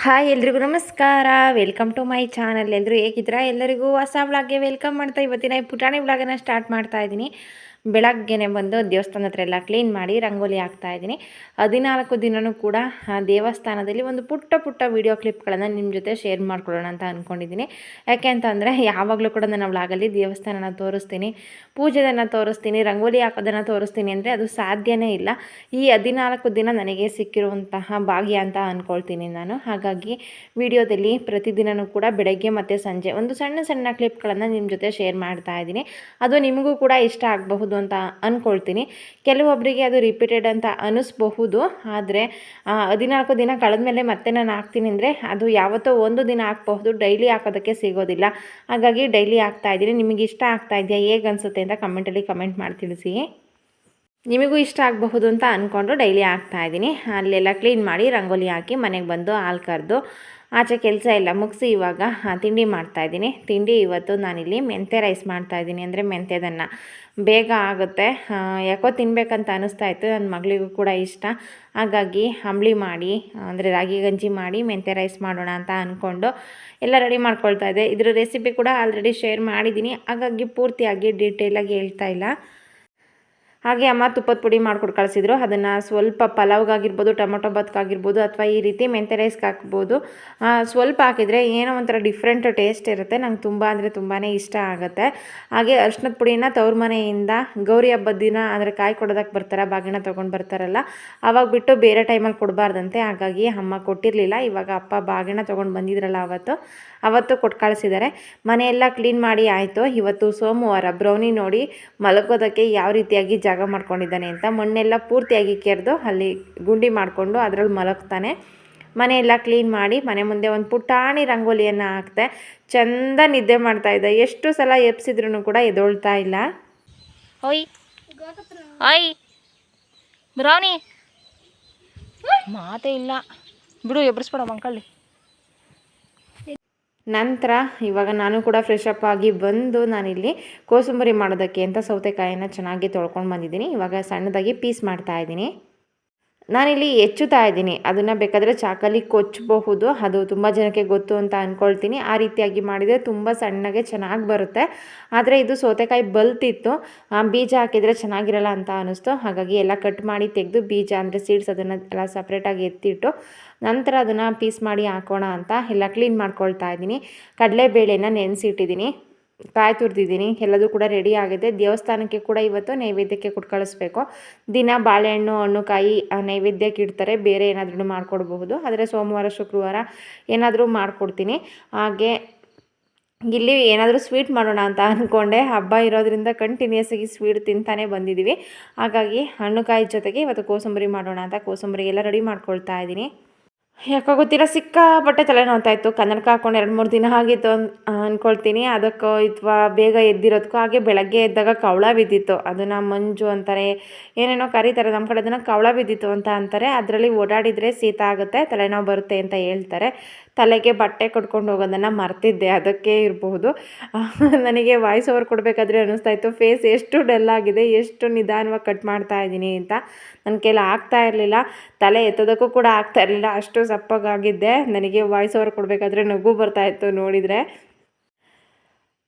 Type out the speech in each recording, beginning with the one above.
Hi ಎಲ್ರಿಗೂ ನಮಸ್ಕಾರ. Welcome to my channel. ಎಲ್ಲರೂ ಹೇಗಿದ್ದೀರಾ? ಎಲ್ಲರಿಗೂ ಹೊಸ ವ್ಲಾಗ್ಗೆ ವೆಲ್ಕಮ್ ಮಾಡ್ತಾ ಇವತ್ತಿನ ಪುಟಾಣಿ ವ್ಲಾಗನ್ನು ಸ್ಟಾರ್ಟ್ ಮಾಡ್ತಾ ಇದ್ದೀನಿ. ಬೆಳಗ್ಗೆನೆ ಬಂದು ದೇವಸ್ಥಾನ ಹತ್ರ ಎಲ್ಲ ಕ್ಲೀನ್ ಮಾಡಿ ರಂಗೋಲಿ ಹಾಕ್ತಾ ಇದ್ದೀನಿ. 14 ದಿನವೂ ಕೂಡ ದೇವಸ್ಥಾನದಲ್ಲಿ ಒಂದು ಪುಟ್ಟ ವಿಡಿಯೋ ಕ್ಲಿಪ್ಗಳನ್ನು ನಿಮ್ಮ ಜೊತೆ ಶೇರ್ ಮಾಡ್ಕೊಳ್ಳೋಣ ಅಂತ ಅಂದ್ಕೊಂಡಿದ್ದೀನಿ. ಯಾಕೆ ಅಂತಂದರೆ ಯಾವಾಗಲೂ ಕೂಡ ನನ್ನ ವ್ಲಾಗಲ್ಲಿ ದೇವಸ್ಥಾನನ ತೋರಿಸ್ತೀನಿ, ಪೂಜೆದನ್ನು ತೋರಿಸ್ತೀನಿ, ರಂಗೋಲಿ ಹಾಕೋದನ್ನು ತೋರಿಸ್ತೀನಿ ಅಂದರೆ ಅದು ಸಾಧ್ಯನೇ ಇಲ್ಲ. ಈ 14 ದಿನ ನನಗೆ ಸಿಕ್ಕಿರುವಂತಹ ಭಾಗ್ಯ ಅಂತ ಅಂದ್ಕೊಳ್ತೀನಿ ನಾನು. ಹಾಗಾಗಿ ವಿಡಿಯೋದಲ್ಲಿ ಪ್ರತಿದಿನವೂ ಕೂಡ ಬೆಳಗ್ಗೆ ಮತ್ತು ಸಂಜೆ ಒಂದು ಸಣ್ಣ ಕ್ಲಿಪ್ಗಳನ್ನು ನಿಮ್ಮ ಜೊತೆ ಶೇರ್ ಮಾಡ್ತಾ ಇದ್ದೀನಿ. ಅದು ನಿಮಗೂ ಕೂಡ ಇಷ್ಟ ಆಗಬಹುದು ಅಂತ ಅಂದ್ಕೊಳ್ತೀನಿ. ಕೆಲವೊಬ್ಬರಿಗೆ ಅದು ರಿಪೀಟೆಡ್ ಅಂತ ಅನ್ನಿಸ್ಬಹುದು. ಆದರೆ 14 ದಿನ ಕಳೆದ ಮೇಲೆ ಮತ್ತೆ ನಾನು ಹಾಕ್ತೀನಿ ಅಂದರೆ ಅದು ಯಾವತ್ತೋ ಒಂದು ದಿನ ಹಾಕಬಹುದು, ಡೈಲಿ ಹಾಕೋದಕ್ಕೆ ಸಿಗೋದಿಲ್ಲ. ಹಾಗಾಗಿ ಡೈಲಿ ಹಾಕ್ತಾ ಇದ್ದೀನಿ. ನಿಮಗೆ ಇಷ್ಟ ಆಗ್ತಾ ಇದೆಯಾ, ಹೇಗೆ ಅನಿಸುತ್ತೆ ಅಂತ ಕಮೆಂಟಲ್ಲಿ ಕಮೆಂಟ್ ಮಾಡಿ ತಿಳಿಸಿ. ನಿಮಗೂ ಇಷ್ಟ ಆಗಬಹುದು ಅಂತ ಅಂದ್ಕೊಂಡು ಡೈಲಿ ಹಾಕ್ತಾ ಇದ್ದೀನಿ. ಅಲ್ಲೆಲ್ಲ ಕ್ಲೀನ್ ಮಾಡಿ ರಂಗೋಲಿ ಹಾಕಿ ಮನೆಗೆ ಬಂದು ಹಾಲು ಕರೆದು ಆಚೆ ಕೆಲಸ ಎಲ್ಲ ಮುಗಿಸಿ ಇವಾಗ ತಿಂಡಿ ಮಾಡ್ತಾಯಿದ್ದೀನಿ. ತಿಂಡಿ ಇವತ್ತು ನಾನಿಲ್ಲಿ ಮೆಂತ್ಯ ರೈಸ್ ಮಾಡ್ತಾಯಿದ್ದೀನಿ. ಅಂದರೆ ಮೆಂತ್ಯದನ್ನ ಬೇಗ ಆಗುತ್ತೆ, ಯಾಕೋ ತಿನ್ನಬೇಕಂತ ಅನ್ನಿಸ್ತಾ ಇತ್ತು. ನನ್ನ ಮಗಳಿಗೂ ಕೂಡ ಇಷ್ಟ. ಹಾಗಾಗಿ ಅಂಬಲಿ ಮಾಡಿ ಅಂದರೆ ರಾಗಿ ಗಂಜಿ ಮಾಡಿ ಮೆಂತ್ಯ ರೈಸ್ ಮಾಡೋಣ ಅಂತ ಅಂದ್ಕೊಂಡು ಎಲ್ಲ ರೆಡಿ ಮಾಡ್ಕೊಳ್ತಾ ಇದ್ದೆ. ಇದರ ರೆಸಿಪಿ ಕೂಡ ಆಲ್ರೆಡಿ ಶೇರ್ ಮಾಡಿದ್ದೀನಿ. ಹಾಗಾಗಿ ಪೂರ್ತಿಯಾಗಿ ಡೀಟೇಲಾಗಿ ಹೇಳ್ತಾ ಇಲ್ಲ. ಹಾಗೆ ಅಮ್ಮ ತುಪ್ಪದ ಪುಡಿ ಮಾಡ್ಕೊಟ್ಟು ಕಳಿಸಿದ್ರು. ಅದನ್ನು ಸ್ವಲ್ಪ ಪಲಾವ್ಗಾಗಿರ್ಬೋದು, ಟೊಮೊಟೊ ಬಾತ್ಗಾಗಿರ್ಬೋದು ಅಥವಾ ಈ ರೀತಿ ಮೆಂತ್ಯ ರೈಸ್ಗೆ ಹಾಕ್ಬೋದು. ಸ್ವಲ್ಪ ಹಾಕಿದರೆ ಏನೋ ಒಂಥರ ಡಿಫ್ರೆಂಟ್ ಟೇಸ್ಟ್ ಇರುತ್ತೆ. ನಂಗೆ ತುಂಬ ಅಂದರೆ ತುಂಬಾ ಇಷ್ಟ ಆಗುತ್ತೆ. ಹಾಗೆ ಅರ್ಶಿನದ ಪುಡಿನ ತವ್ರ ಮನೆಯಿಂದ ಗೌರಿ ಹಬ್ಬದ ದಿನ ಅಂದರೆ ಕಾಯಿ ಕೊಡೋದಕ್ಕೆ ಬರ್ತಾರೆ, ಬಾಗಿನ ತೊಗೊಂಡು ಬರ್ತಾರಲ್ಲ, ಆವಾಗ ಬಿಟ್ಟು ಬೇರೆ ಟೈಮಲ್ಲಿ ಕೊಡಬಾರ್ದಂತೆ. ಹಾಗಾಗಿ ಅಮ್ಮ ಕೊಟ್ಟಿರಲಿಲ್ಲ. ಇವಾಗ ಅಪ್ಪ ಬಾಗಿನ ತೊಗೊಂಡು ಬಂದಿದ್ರಲ್ಲ ಅವತ್ತು ಕೊಟ್ಟು ಕಳಿಸಿದ್ದಾರೆ. ಮನೆಯೆಲ್ಲ ಕ್ಲೀನ್ ಮಾಡಿ ಆಯಿತು. ಇವತ್ತು ಸೋಮವಾರ. ಬ್ರೌನಿ ನೋಡಿ ಮಲಗೋದಕ್ಕೆ ಯಾವ ರೀತಿಯಾಗಿ ಜಾಗ ಮಾಡ್ಕೊಂಡಿದ್ದಾನೆ ಅಂತ ಮಣ್ಣೆಲ್ಲ ಪೂರ್ತಿಯಾಗಿ ಕೆರೆದು ಅಲ್ಲಿ ಗುಂಡಿ ಮಾಡಿಕೊಂಡು ಅದರಲ್ಲಿ ಮಲಗ್ತಾನೆ. ಮನೆಯೆಲ್ಲ ಕ್ಲೀನ್ ಮಾಡಿ ಮನೆ ಮುಂದೆ ಒಂದು ಪುಟಾಣಿ ರಂಗೋಲಿಯನ್ನು ಹಾಕ್ತೆ. ಚೆಂದ ನಿದ್ದೆ ಮಾಡ್ತಾಯಿದ್ದೆ. ಎಷ್ಟು ಸಲ ಎಬ್ಸಿದ್ರೂ ಕೂಡ ಎದೊಳ್ತಾ ಇಲ್ಲ. ಓಯ್ ಓಯ್ ಬ್ರೌನಿ ಮಾತೇ ಇಲ್ಲ ಬಿಡು, ಎಬ್ರಿಸ್ಬೇಡ ಮಂಕಳ್ಳಿ. ನಂತರ ಇವಾಗ ನಾನು ಕೂಡ ಫ್ರೆಶ್ ಅಪ್ ಆಗಿ ಬಂದು ನಾನಿಲ್ಲಿ ಕೋಸಂಬರಿ ಮಾಡೋದಕ್ಕೆ ಅಂತ ಸೌತೆಕಾಯಿನ ಚೆನ್ನಾಗಿ ತೊಳ್ಕೊಂಡು ಬಂದಿದ್ದೀನಿ. ಇವಾಗ ಸಣ್ಣದಾಗಿ ಪೀಸ್ ಮಾಡ್ತಾಯಿದ್ದೀನಿ. ನಾನಿಲ್ಲಿ ಹೆಚ್ಚುತ್ತಾ ಇದ್ದೀನಿ. ಅದನ್ನು ಬೇಕಾದರೆ ಚಾಕಲ್ಲಿ ಕೊಚ್ಚಬಹುದು. ಅದು ತುಂಬ ಜನಕ್ಕೆ ಗೊತ್ತು ಅಂತ ಅಂದ್ಕೊಳ್ತೀನಿ. ಆ ರೀತಿಯಾಗಿ ಮಾಡಿದರೆ ತುಂಬ ಸಣ್ಣಗೆ ಚೆನ್ನಾಗಿ ಬರುತ್ತೆ. ಆದರೆ ಇದು ಸೌತೆಕಾಯಿ ಬಲ್ತಿತ್ತು, ಬೀಜ ಹಾಕಿದರೆ ಚೆನ್ನಾಗಿರಲ್ಲ ಅಂತ ಅನ್ನಿಸ್ತು. ಹಾಗಾಗಿ ಎಲ್ಲ ಕಟ್ ಮಾಡಿ ತೆಗೆದು ಬೀಜ ಅಂದರೆ ಸೀಡ್ಸ್ ಅದನ್ನು ಎಲ್ಲ ಸಪ್ರೇಟಾಗಿ ಎತ್ತಿಟ್ಟು ನಂತರ ಅದನ್ನು ಪೀಸ್ ಮಾಡಿ ಹಾಕೋಣ ಅಂತ ಎಲ್ಲ ಕ್ಲೀನ್ ಮಾಡ್ಕೊಳ್ತಾ ಇದ್ದೀನಿ. ಕಡಲೆಬೇಳೆನ ನೆನೆಸಿಟ್ಟಿದ್ದೀನಿ, ಕಾಯಿ ತುರಿದಿದ್ದೀನಿ, ಎಲ್ಲದೂ ಕೂಡ ರೆಡಿ ಆಗಿದೆ. ದೇವಸ್ಥಾನಕ್ಕೆ ಕೂಡ ಇವತ್ತು ನೈವೇದ್ಯಕ್ಕೆ ಕೊಟ್ಟು ಕಳಿಸ್ಬೇಕು. ದಿನ ಬಾಳೆಹಣ್ಣು, ಹಣ್ಣು, ಕಾಯಿ ನೈವೇದ್ಯಕ್ಕೆ ಇಡ್ತಾರೆ. ಬೇರೆ ಏನಾದ್ರೂ ಮಾಡಿಕೊಡ್ಬಹುದು. ಆದರೆ ಸೋಮವಾರ ಶುಕ್ರವಾರ ಏನಾದರೂ ಮಾಡಿಕೊಡ್ತೀನಿ. ಹಾಗೆ ಇಲ್ಲಿ ಏನಾದರೂ ಸ್ವೀಟ್ ಮಾಡೋಣ ಅಂತ ಅಂದ್ಕೊಂಡೆ. ಹಬ್ಬ ಇರೋದ್ರಿಂದ ಕಂಟಿನ್ಯೂಸ್ ಆಗಿ ಸ್ವೀಟ್ ತಿಂತಾನೆ ಬಂದಿದ್ದೀವಿ. ಹಾಗಾಗಿ ಹಣ್ಣು ಕಾಯಿ ಜೊತೆಗೆ ಇವತ್ತು ಕೋಸಂಬರಿ ಮಾಡೋಣ ಅಂತ ಕೋಸಂಬರಿಗೆಲ್ಲ ರೆಡಿ ಮಾಡ್ಕೊಳ್ತಾ ಇದ್ದೀನಿ. ಯಾಕೋ ಗೊತ್ತಿಲ್ಲ, ಸಿಕ್ಕಾಪಟ್ಟೆ ತಲೆನೋವ್ತಾ ಇತ್ತು. ಕನ್ನಡಕ ಹಾಕ್ಕೊಂಡು 2-3 ದಿನ ಆಗಿತ್ತು ಅಂದ್ಕೊಳ್ತೀನಿ. ಅದಕ್ಕೋ ಅಥವಾ ಬೇಗ ಎದ್ದಿರೋದಕ್ಕೂ. ಹಾಗೆ ಬೆಳಗ್ಗೆ ಎದ್ದಾಗ ಕವಳ ಬಿದ್ದಿತ್ತು. ಅದನ್ನು ಮಂಜು ಅಂತಾರೆ, ಏನೇನೋ ಕರೀತಾರೆ ನಮ್ಮ ಕಡೆ. ಅದನ್ನು ಕವಳ ಬಿದ್ದಿತ್ತು ಅಂತ ಅಂತಾರೆ. ಅದರಲ್ಲಿ ಓಡಾಡಿದರೆ ಶೀತ ಆಗುತ್ತೆ, ತಲೆನೋವು ಬರುತ್ತೆ ಅಂತ ಹೇಳ್ತಾರೆ. ತಲೆಗೆ ಬಟ್ಟೆ ಕಟ್ಕೊಂಡು ಹೋಗೋದನ್ನು ಮರ್ತಿದ್ದೆ, ಅದಕ್ಕೆ ಇರಬಹುದು. ನನಗೆ ವಾಯ್ಸ್ ಓವರ್ ಕೊಡಬೇಕಾದ್ರೆ ಅನ್ನಿಸ್ತಾ ಇತ್ತು ಫೇಸ್ ಎಷ್ಟು ಡಲ್ ಆಗಿದೆ, ಎಷ್ಟು ನಿಧಾನವಾಗಿ ಕಟ್ ಮಾಡ್ತಾ ಇದ್ದೀನಿ ಅಂತ. ನನ್ನ ಕೈಲಿ ಆಗ್ತಾ ಇರಲಿಲ್ಲ, ತಲೆ ಎತ್ತೋದಕ್ಕೂ ಕೂಡ ಆಗ್ತಾ ಇರಲಿಲ್ಲ, ಅಷ್ಟು ಸಪ್ಪಗಾಗಿದ್ದೆ. ನನಗೆ ವಾಯ್ಸ್ ಓವರ್ ಕೊಡಬೇಕಾದ್ರೆ ನಗು ಬರ್ತಾಯಿತ್ತು ನೋಡಿದರೆ.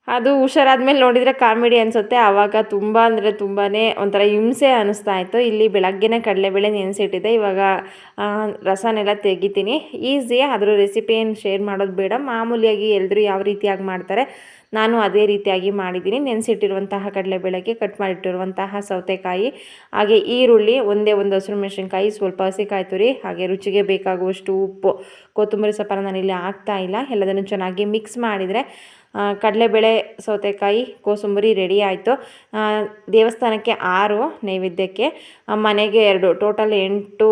ಅದು ಹುಷಾರಾದ್ಮೇಲೆ ನೋಡಿದರೆ ಕಾಮಿಡಿ ಅನಿಸುತ್ತೆ. ಆವಾಗ ತುಂಬ ಅಂದರೆ ತುಂಬಾ ಒಂಥರ ಹಿಂಸೆ ಅನ್ನಿಸ್ತಾ ಇತ್ತು. ಇಲ್ಲಿ ಬೆಳಗ್ಗೆನೇ ಕಡಲೆಬೇಳೆ ನೆನೆಸಿಟ್ಟಿದ್ದೆ. ಇವಾಗ ರಸನೆಲ್ಲ ತೆಗಿತೀನಿ. ಈಸಿ, ಅದರ ರೆಸಿಪಿ ಏನು ಶೇರ್ ಮಾಡೋದು ಬೇಡ. ಮಾಮೂಲಿಯಾಗಿ ಎಲ್ಲರೂ ಯಾವ ರೀತಿಯಾಗಿ ಮಾಡ್ತಾರೆ ನಾನು ಅದೇ ರೀತಿಯಾಗಿ ಮಾಡಿದ್ದೀನಿ. ನೆನೆಸಿಟ್ಟಿರುವಂತಹ ಕಡಲೆಬೇಳೆಗೆ ಕಟ್ ಮಾಡಿಟ್ಟಿರುವಂತಹ ಸೌತೆಕಾಯಿ, ಹಾಗೆ ಈರುಳ್ಳಿ, ಒಂದೇ ಒಂದು ಹಸಿರು ಮೆಣಸಿನ್ಕಾಯಿ, ಸ್ವಲ್ಪ ಹಸಿಕಾಯಿ ತುರಿ, ಹಾಗೆ ರುಚಿಗೆ ಬೇಕಾಗುವಷ್ಟು ಉಪ್ಪು, ಕೊತ್ತಂಬರಿ ಸೊಪ್ಪನ್ನು ನಾನಿಲ್ಲಿ ಹಾಕ್ತಾ ಇಲ್ಲ. ಎಲ್ಲದನ್ನು ಚೆನ್ನಾಗಿ ಮಿಕ್ಸ್ ಮಾಡಿದರೆ ಕಡಲೆಬೇಳೆ, ಸೌತೆಕಾಯಿ, ಕೋಸಂಬರಿ ರೆಡಿ ಆಯಿತು. ದೇವಸ್ಥಾನಕ್ಕೆ 6 ನೈವೇದ್ಯಕ್ಕೆ, ಮನೆಗೆ 2, ಟೋಟಲ್ 8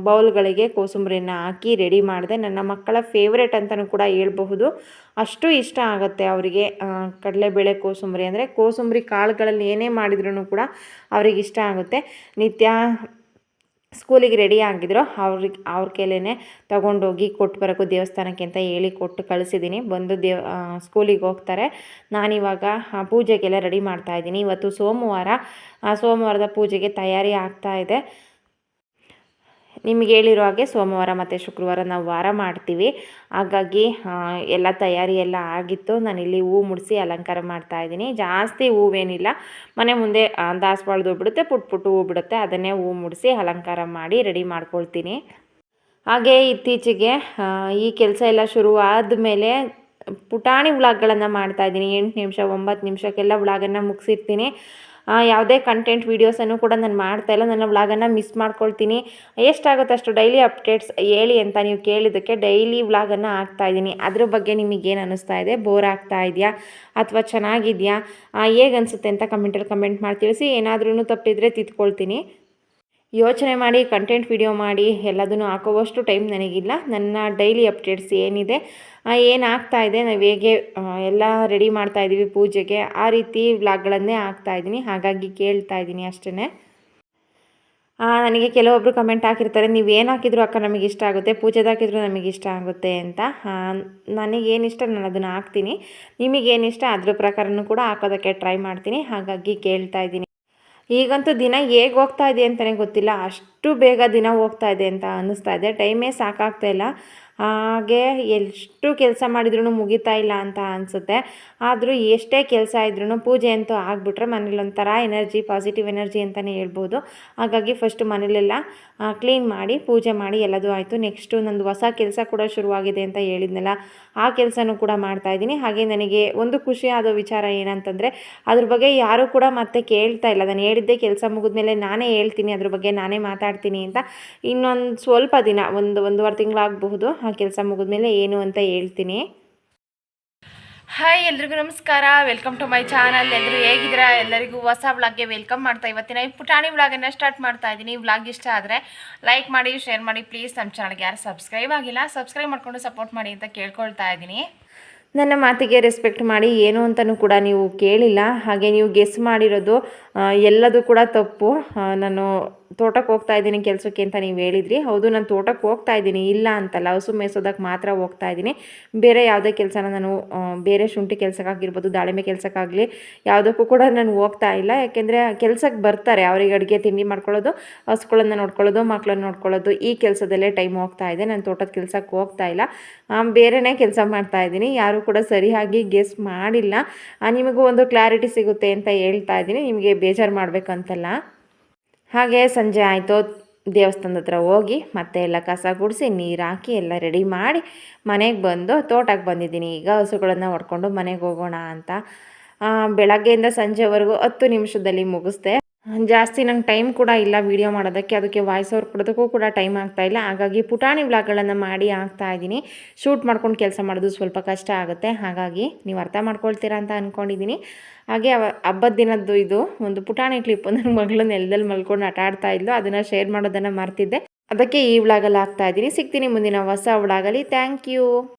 ಬೌಲ್ಗಳಿಗೆ ಕೋಸಂಬರಿನ ಹಾಕಿ ರೆಡಿ ಮಾಡಿದೆ. ನನ್ನ ಮಕ್ಕಳ ಫೇವ್ರೇಟ್ ಅಂತಲೂ ಕೂಡ ಹೇಳ್ಬಹುದು. ಅಷ್ಟು ಇಷ್ಟ ಆಗುತ್ತೆ ಅವರಿಗೆ ಕಡಲೆಬೇಳೆ ಕೋಸಂಬರಿ ಅಂದರೆ. ಕೋಸಂಬರಿ ಕಾಳುಗಳಲ್ಲಿ ಏನೇ ಮಾಡಿದ್ರೂ ಕೂಡ ಅವ್ರಿಗೆ ಇಷ್ಟ ಆಗುತ್ತೆ. ನಿತ್ಯ ಸ್ಕೂಲಿಗೆ ರೆಡಿ ಆಗಿದ್ರು, ಅವ್ರ ಕೈಲೇ ತೊಗೊಂಡೋಗಿ ಕೊಟ್ಟು ಬರೋಕ್ಕೂ ದೇವಸ್ಥಾನಕ್ಕೆ ಅಂತ ಹೇಳಿ ಕೊಟ್ಟು ಕಳಿಸಿದ್ದೀನಿ. ಬಂದು ಸ್ಕೂಲಿಗೆ ಹೋಗ್ತಾರೆ. ನಾನಿವಾಗ ಪೂಜೆಗೆಲ್ಲ ರೆಡಿ ಮಾಡ್ತಾಯಿದ್ದೀನಿ. ಇವತ್ತು ಸೋಮವಾರದ ಪೂಜೆಗೆ ತಯಾರಿ ಆಗ್ತಾಯಿದೆ. ನಿಮಗೆ ಹೇಳಿರೋ ಹಾಗೆ ಸೋಮವಾರ ಮತ್ತು ಶುಕ್ರವಾರ ನಾವು ವಾರ ಮಾಡ್ತೀವಿ. ಹಾಗಾಗಿ ಎಲ್ಲ ತಯಾರಿ ಎಲ್ಲ ಆಗಿತ್ತು. ನಾನಿಲ್ಲಿ ಹೂವು ಮುಡಿಸಿ ಅಲಂಕಾರ ಮಾಡ್ತಾಯಿದ್ದೀನಿ. ಜಾಸ್ತಿ ಹೂವೇನಿಲ್ಲ, ಮನೆ ಮುಂದೆ ದಾಸವಾಳದ್ದು ಬಿಡುತ್ತೆ, ಪುಟ್ಟ ಹೂವು ಬಿಡುತ್ತೆ, ಅದನ್ನೇ ಹೂವು ಮುಡಿಸಿ ಅಲಂಕಾರ ಮಾಡಿ ರೆಡಿ ಮಾಡ್ಕೊಳ್ತೀನಿ. ಹಾಗೆ ಇತ್ತೀಚೆಗೆ ಈ ಕೆಲಸ ಎಲ್ಲ ಶುರು ಆದಮೇಲೆ ಪುಟಾಣಿ ವ್ಲಾಗ್ಗಳನ್ನು ಮಾಡ್ತಾಯಿದ್ದೀನಿ. 8 ನಿಮಿಷ 9 ನಿಮಿಷಕ್ಕೆಲ್ಲ ವ್ಲಾಗನ್ನು ಮುಗಿಸಿರ್ತೀನಿ. ಯಾವುದೇ ಕಂಟೆಂಟ್ ವೀಡಿಯೋಸನ್ನು ಕೂಡ ನಾನು ಮಾಡ್ತಾಯಿಲ್ಲ. ನನ್ನ ವ್ಲಾಗನ್ನು ಮಿಸ್ ಮಾಡ್ಕೊಳ್ತೀನಿ. ಎಷ್ಟಾಗುತ್ತೋ ಅಷ್ಟು ಡೈಲಿ ಅಪ್ಡೇಟ್ಸ್ ಹೇಳಿ ಅಂತ ನೀವು ಕೇಳಿದ್ದಕ್ಕೆ ಡೈಲಿ ವ್ಲಾಗನ್ನು ಹಾಕ್ತಾಯಿದ್ದೀನಿ. ಅದ್ರ ಬಗ್ಗೆ ನಿಮಗೇನು ಅನ್ನಿಸ್ತಾ ಇದೆ? ಬೋರ್ ಆಗ್ತಾ ಇದೆಯಾ ಅಥವಾ ಚೆನ್ನಾಗಿದೆಯಾ? ಹೇಗೆ ಅನಿಸುತ್ತೆ ಅಂತ ಕಮೆಂಟಲ್ಲಿ ಕಮೆಂಟ್ ಮಾಡಿ ತಿಳಿಸಿ. ಏನಾದ್ರೂ ತಪ್ಪಿದರೆ ತಿದ್ಕೊಳ್ತೀನಿ. ಯೋಚನೆ ಮಾಡಿ ಕಂಟೆಂಟ್ ವಿಡಿಯೋ ಮಾಡಿ ಎಲ್ಲದನ್ನು ಹಾಕೋವಷ್ಟು ಟೈಮ್ ನನಗಿಲ್ಲ. ನನ್ನ ಡೈಲಿ ಅಪ್ಡೇಟ್ಸ್ ಏನಿದೆ, ಏನು ಆಗ್ತಾಯಿದೆ, ನಾವು ಹೇಗೆ ಎಲ್ಲ ರೆಡಿ ಮಾಡ್ತಾಯಿದ್ದೀವಿ ಪೂಜೆಗೆ, ಆ ರೀತಿ ವ್ಲಾಗ್ಗಳನ್ನೇ ಹಾಕ್ತಾಯಿದ್ದೀನಿ. ಹಾಗಾಗಿ ಕೇಳ್ತಾ ಇದ್ದೀನಿ ಅಷ್ಟೇ. ನನಗೆ ಕೆಲವೊಬ್ಬರು ಕಮೆಂಟ್ ಹಾಕಿರ್ತಾರೆ, ನೀವು ಏನು ಹಾಕಿದ್ರು ಅಕ್ಕ ನಮಗೆ ಇಷ್ಟ ಆಗುತ್ತೆ, ಪೂಜೆದು ಹಾಕಿದ್ರು ನಮಗೆ ಇಷ್ಟ ಆಗುತ್ತೆ ಅಂತ. ನನಗೇನಿಷ್ಟ ನಾನು ಅದನ್ನು ಹಾಕ್ತೀನಿ. ನಿಮಗೇನಿಷ್ಟ ಅದ್ರ ಪ್ರಕಾರನೂ ಕೂಡ ಹಾಕೋದಕ್ಕೆ ಟ್ರೈ ಮಾಡ್ತೀನಿ. ಹಾಗಾಗಿ ಕೇಳ್ತಾ ಇದ್ದೀನಿ. ಈಗಂತೂ ದಿನ ಹೇಗೆ ಹೋಗ್ತಾ ಇದೆ ಅಂತಲೇ ಗೊತ್ತಿಲ್ಲ, ಅಷ್ಟು ಬೇಗ ದಿನ ಹೋಗ್ತಾ ಇದೆ ಅಂತ ಅನ್ನಿಸ್ತಾ ಇದೆ. ಟೈಮೇ ಸಾಕಾಗ್ತಾ ಇಲ್ಲ. ಹಾಗೆ ಎಷ್ಟು ಕೆಲಸ ಮಾಡಿದ್ರೂ ಮುಗಿತಾ ಇಲ್ಲ ಅಂತ ಅನಿಸುತ್ತೆ. ಆದರೂ ಎಷ್ಟೇ ಕೆಲಸ ಇದ್ರೂ ಪೂಜೆ ಅಂತೂ ಆಗಿಬಿಟ್ರೆ ಮನೇಲಿ ಒಂಥರ ಎನರ್ಜಿ, ಪಾಸಿಟಿವ್ ಎನರ್ಜಿ ಅಂತಲೇ ಹೇಳ್ಬೋದು. ಹಾಗಾಗಿ ಫಸ್ಟು ಮನೇಲೆಲ್ಲ ಕ್ಲೀನ್ ಮಾಡಿ ಪೂಜೆ ಮಾಡಿ ಎಲ್ಲದೂ ಆಯಿತು. ನೆಕ್ಸ್ಟು ನಂದು ಹೊಸ ಕೆಲಸ ಕೂಡ ಶುರುವಾಗಿದೆ ಅಂತ ಹೇಳಿದ್ನಲ್ಲ, ಆ ಕೆಲಸನೂ ಕೂಡ ಮಾಡ್ತಾಯಿದ್ದೀನಿ. ಹಾಗೆ ನನಗೆ ಒಂದು ಖುಷಿಯಾದ ವಿಚಾರ ಏನಂತಂದರೆ, ಅದ್ರ ಬಗ್ಗೆ ಯಾರೂ ಕೂಡ ಮತ್ತೆ ಕೇಳ್ತಾ ಇಲ್ಲ. ನಾನು ಹೇಳಿದ್ದೆ ಕೆಲಸ ಮುಗಿದ್ಮೇಲೆ ನಾನೇ ಹೇಳ್ತೀನಿ, ಅದ್ರ ಬಗ್ಗೆ ನಾನೇ ಮಾತಾಡ್ತೀನಿ ಅಂತ. ಇನ್ನೊಂದು ಸ್ವಲ್ಪ ದಿನ, ಒಂದೂವರೆ ತಿಂಗಳಾಗಬಹುದು, ಆ ಕೆಲಸ ಮುಗಿದ್ಮೇಲೆ ಏನು ಅಂತ ಹೇಳ್ತೀನಿ. ಹಾಯ್, ಎಲ್ರಿಗೂ ನಮಸ್ಕಾರ. Welcome to my channel. ಎಲ್ಲರೂ ಹೇಗಿದ್ದೀರಾ? ಎಲ್ಲರಿಗೂ ಹೊಸ ವ್ಲಾಗ್ಗೆ ವೆಲ್ಕಮ್ ಮಾಡ್ತಾ ಇವತ್ತಿನ ಪುಟಾಣಿ ವ್ಲಾಗನ್ನು ಸ್ಟಾರ್ಟ್ ಮಾಡ್ತಾ ಇದ್ದೀನಿ. ವ್ಲಾಗ್ ಇಷ್ಟ ಆದರೆ ಲೈಕ್ ಮಾಡಿ, ಶೇರ್ ಮಾಡಿ ಪ್ಲೀಸ್. ನಮ್ಮ ಚಾನಲ್ಗೆ ಯಾರು ಸಬ್ಸ್ಕ್ರೈಬ್ ಆಗಿಲ್ಲ, ಸಬ್ಸ್ಕ್ರೈಬ್ ಮಾಡ್ಕೊಂಡು ಸಪೋರ್ಟ್ ಮಾಡಿ ಅಂತ ಕೇಳ್ಕೊಳ್ತಾ ಇದ್ದೀನಿ. ನನ್ನ ಮಾತಿಗೆ ರೆಸ್ಪೆಕ್ಟ್ ಮಾಡಿ. ಏನು ಅಂತಲೂ ಕೂಡ ನೀವು ಕೇಳಿಲ್ಲ. ಹಾಗೆ ನೀವು ಗೆಸ್ ಮಾಡಿರೋದು ಎಲ್ಲದೂ ಕೂಡ ತಪ್ಪು. ನಾನು ತೋಟಕ್ಕೆ ಹೋಗ್ತಾ ಇದ್ದೀನಿ ಕೆಲಸಕ್ಕೆ ಅಂತ ನೀವು ಹೇಳಿದ್ರಿ. ಹೌದು, ನಾನು ತೋಟಕ್ಕೆ ಹೋಗ್ತಾ ಇದ್ದೀನಿ, ಇಲ್ಲ ಅಂತಲ್ಲ. ಹಸು ಮೇಯಿಸೋದಕ್ಕೆ ಮಾತ್ರ ಹೋಗ್ತಾ ಇದ್ದೀನಿ. ಬೇರೆ ಯಾವುದೇ ಕೆಲಸನ ನಾನು ಬೇರೆ ಶುಂಠಿ ಕೆಲಸಕ್ಕಾಗಿರ್ಬೋದು, ದಾಳಿಂಬೆ ಕೆಲಸಕ್ಕಾಗಲಿ ಯಾವುದಕ್ಕೂ ಕೂಡ ನಾನು ಹೋಗ್ತಾ ಇಲ್ಲ. ಯಾಕೆಂದರೆ ಕೆಲಸಕ್ಕೆ ಬರ್ತಾರೆ, ಅವರಿಗೆ ಅಡುಗೆ ತಿಂಡಿ ಮಾಡ್ಕೊಳ್ಳೋದು, ಹಸುಗಳನ್ನು ನೋಡ್ಕೊಳ್ಳೋದು, ಮಕ್ಕಳನ್ನ ನೋಡ್ಕೊಳ್ಳೋದು, ಈ ಕೆಲಸದಲ್ಲೇ ಟೈಮ್ ಹೋಗ್ತಾ ಇದೆ. ನಾನು ತೋಟದ ಕೆಲಸಕ್ಕೆ ಹೋಗ್ತಾ ಇಲ್ಲ, ಬೇರೆಯೇ ಕೆಲಸ ಮಾಡ್ತಾ ಇದ್ದೀನಿ. ಯಾರೂ ಕೂಡ ಸರಿಯಾಗಿ ಗೆಸ್ ಮಾಡಿಲ್ಲ. ನಿಮಗೂ ಒಂದು ಕ್ಲಾರಿಟಿ ಸಿಗುತ್ತೆ ಅಂತ ಹೇಳ್ತಾ ಇದ್ದೀನಿ, ನಿಮಗೆ ಬೇಜಾರು ಮಾಡಬೇಕಂತಲ್ಲ. ಹಾಗೆ ಸಂಜೆ ಆಯಿತು, ದೇವಸ್ಥಾನದ ಹತ್ರ ಹೋಗಿ ಮತ್ತೆ ಎಲ್ಲ ಕಸ ಗುಡಿಸಿ ನೀರು ಹಾಕಿ ಎಲ್ಲ ರೆಡಿ ಮಾಡಿ ಮನೆಗೆ ಬಂದು ತೋಟಕ್ಕೆ ಬಂದಿದ್ದೀನಿ. ಈಗ ಹಸುಗಳನ್ನು ಹೊಡ್ಕೊಂಡು ಮನೆಗೆ ಹೋಗೋಣ ಅಂತ. ಬೆಳಗ್ಗೆಯಿಂದ ಸಂಜೆವರೆಗೂ 10 ನಿಮಿಷದಲ್ಲಿ ಮುಗಿಸ್ದೆ. ಜಾಸ್ತಿ ನಂಗೆ ಟೈಮ್ ಕೂಡ ಇಲ್ಲ ವೀಡಿಯೋ ಮಾಡೋದಕ್ಕೆ, ಅದಕ್ಕೆ ವಾಯ್ಸ್ ಓವರ್ ಕೊಡೋದಕ್ಕೂ ಕೂಡ ಟೈಮ್ ಆಗ್ತಾಯಿಲ್ಲ. ಹಾಗಾಗಿ ಪುಟಾಣಿ ವ್ಲಾಗ್ಗಳನ್ನು ಮಾಡಿ ಹಾಕ್ತಾಯಿದ್ದೀನಿ. ಶೂಟ್ ಮಾಡ್ಕೊಂಡು ಕೆಲಸ ಮಾಡೋದು ಸ್ವಲ್ಪ ಕಷ್ಟ ಆಗುತ್ತೆ. ಹಾಗಾಗಿ ನೀವು ಅರ್ಥ ಮಾಡ್ಕೊಳ್ತೀರಾ ಅಂತ ಅಂದ್ಕೊಂಡಿದ್ದೀನಿ. ಹಾಗೆ ಹಬ್ಬದ ದಿನದ್ದು ಇದು ಒಂದು ಪುಟಾಣಿ ಕ್ಲಿಪ್ಪು. ನನ್ನ ಮಗಳು ನೆಲದಲ್ಲಿ ಮಲ್ಕೊಂಡು ಆಟ ಆಡ್ತಾ ಇದ್ಲು, ಅದನ್ನು ಶೇರ್ ಮಾಡೋದನ್ನು ಮರ್ತಿದ್ದೆ. ಅದಕ್ಕೆ ಈ ವ್ಲಾಗಲ್ಲಿ ಹಾಕ್ತಾಯಿದ್ದೀನಿ. ಸಿಗ್ತೀನಿ ಮುಂದಿನ ಹೊಸ ವ್ಲಾಗಲ್ಲಿ. Thank you.